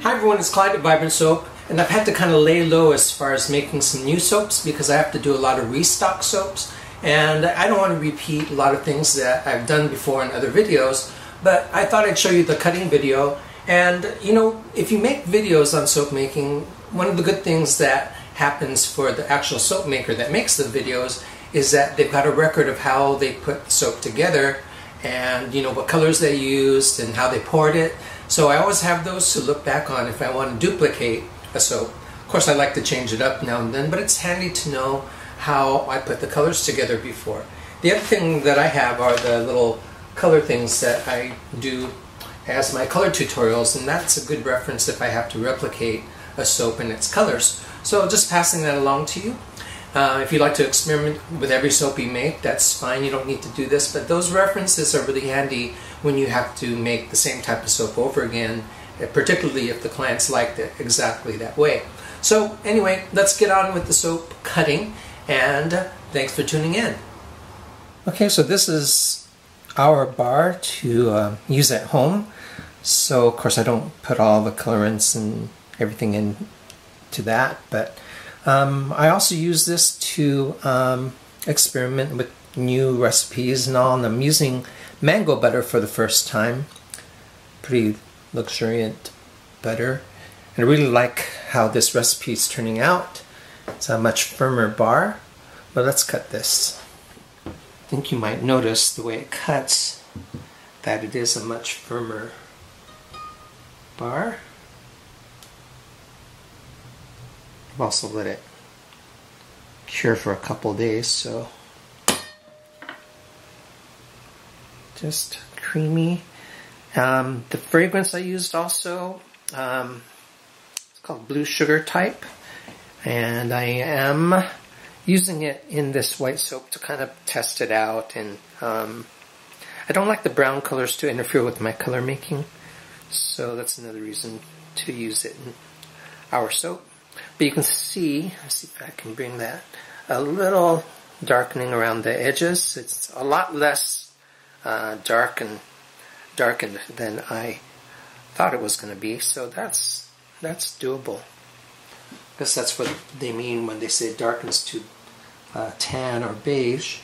Hi everyone, it's Clyde at Vibrant Soap, and I've had to kind of lay low as far as making some new soaps because I have to do a lot of restock soaps, and I don't want to repeat a lot of things that I've done before in other videos, but I thought I'd show you the cutting video. And you know, if you make videos on soap making, one of the good things that happens for the actual soap maker that makes the videos is that they've got a record of how they put the soap together, and you know what colors they used and how they poured it. So I always have those to look back on if I want to duplicate a soap. Of course I like to change it up now and then, but it's handy to know how I put the colors together before. The other thing that I have are the little color things that I do as my color tutorials, and that's a good reference if I have to replicate a soap and its colors. So just passing that along to you. If you like to experiment with every soap you make, that's fine, you don't need to do this, but those references are really handy when you have to make the same type of soap over again, particularly if the clients liked it exactly that way. So anyway, let's get on with the soap cutting, and thanks for tuning in. Okay, so this is our bar to use at home. So of course I don't put all the colorants and everything into that, but I also use this to experiment with new recipes and all, and I'm using mango butter for the first time. Pretty luxuriant butter, and I really like how this recipe is turning out. It's a much firmer bar, but let's cut this. I think you might notice the way it cuts that it is a much firmer bar. I've also let it cure for a couple days, so just creamy. The fragrance I used also, it's called Blue Sugar Type, and I am using it in this white soap to kind of test it out. And I don't like the brown colors to interfere with my color making, so that's another reason to use it in our soap. But you can see, let's see if I can bring that, a little darkening around the edges. It's a lot less darkened than I thought it was going to be, so that's doable. I guess that's what they mean when they say it darkens to tan or beige.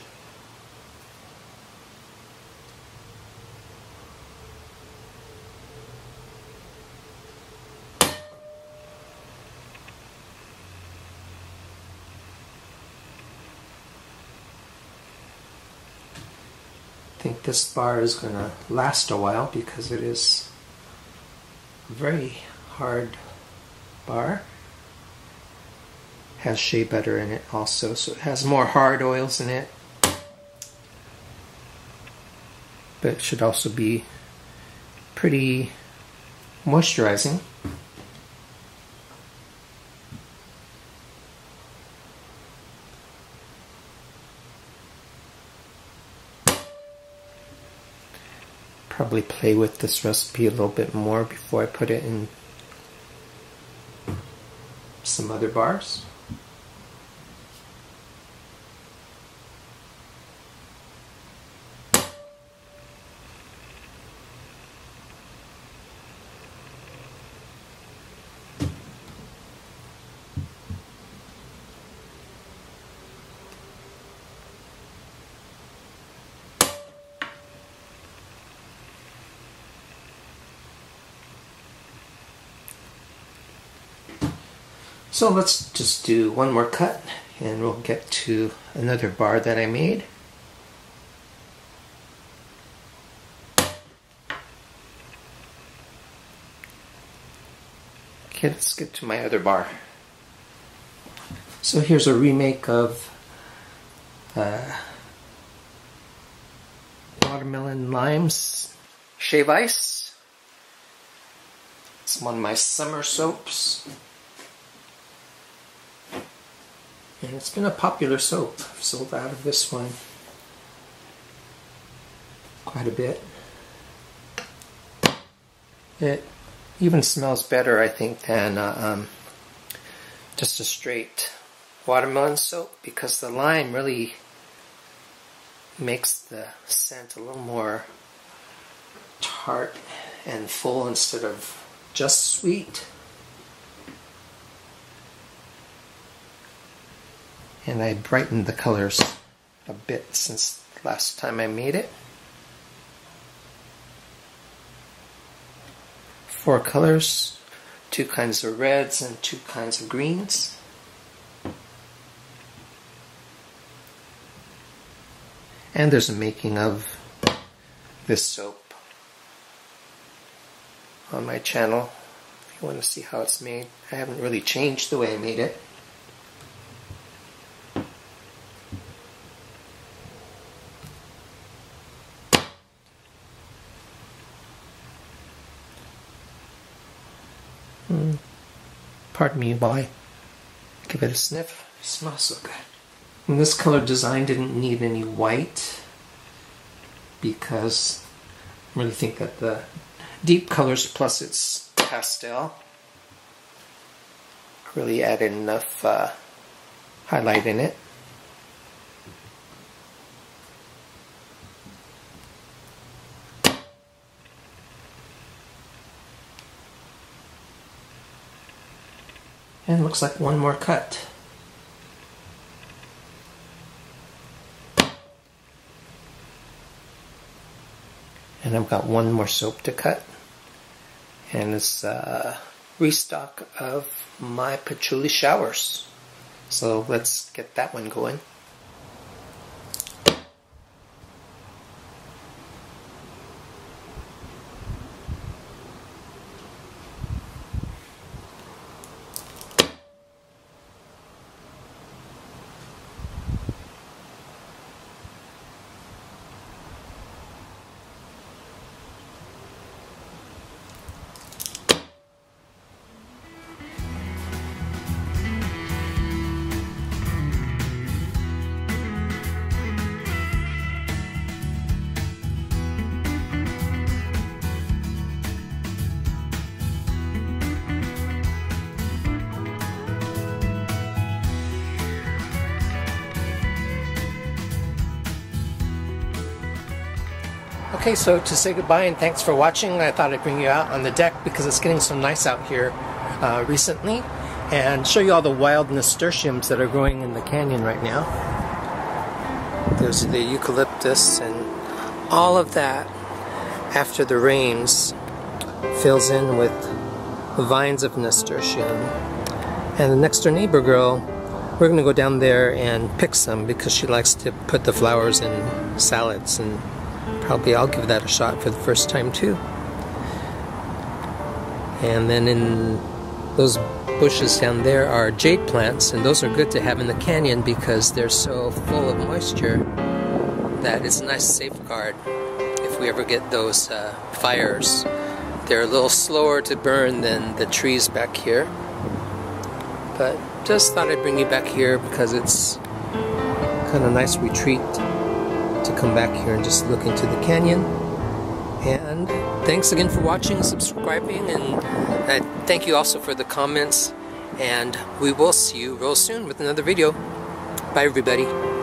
I think this bar is going to last a while because it is a very hard bar. Has shea butter in it also, so it has more hard oils in it, but it should also be pretty moisturizing. Probably play with this recipe a little bit more before I put it in some other bars. So let's just do one more cut and we'll get to another bar that I made. Okay, let's get to my other bar. So here's a remake of Watermelon Limes Shave Ice. It's one of my summer soaps. And it's been a popular soap. I've sold out of this one quite a bit. It even smells better, I think, than just a straight watermelon soap, because the lime really makes the scent a little more tart and full instead of just sweet. And I brightened the colors a bit since last time I made it. 4 colors, 2 kinds of reds and 2 kinds of greens. And there's a making of this soap on my channel if you want to see how it's made. I haven't really changed the way I made it. Pardon me while I give it a sniff. It smells so good. And this color design didn't need any white because I really think that the deep colors plus its pastel really added enough highlight in it. And it looks like one more cut. And I've got one more soap to cut. And it's a restock of my patchouli showers. So let's get that one going. Okay, so to say goodbye and thanks for watching, I thought I'd bring you out on the deck because it's getting so nice out here recently, and show you all the wild nasturtiums that are growing in the canyon right now. There's the eucalyptus and all of that after the rains fills in with vines of nasturtium. And the next door neighbor girl, we're going to go down there and pick some because she likes to put the flowers in salads, and probably I'll give that a shot for the first time too. And then in those bushes down there are jade plants, and those are good to have in the canyon because they're so full of moisture that it's a nice safeguard if we ever get those fires. They're a little slower to burn than the trees back here, but just thought I'd bring you back here because it's kind of a nice retreat to come back here and just look into the canyon. And thanks again for watching and subscribing, and thank you also for the comments, and we will see you real soon with another video. Bye everybody.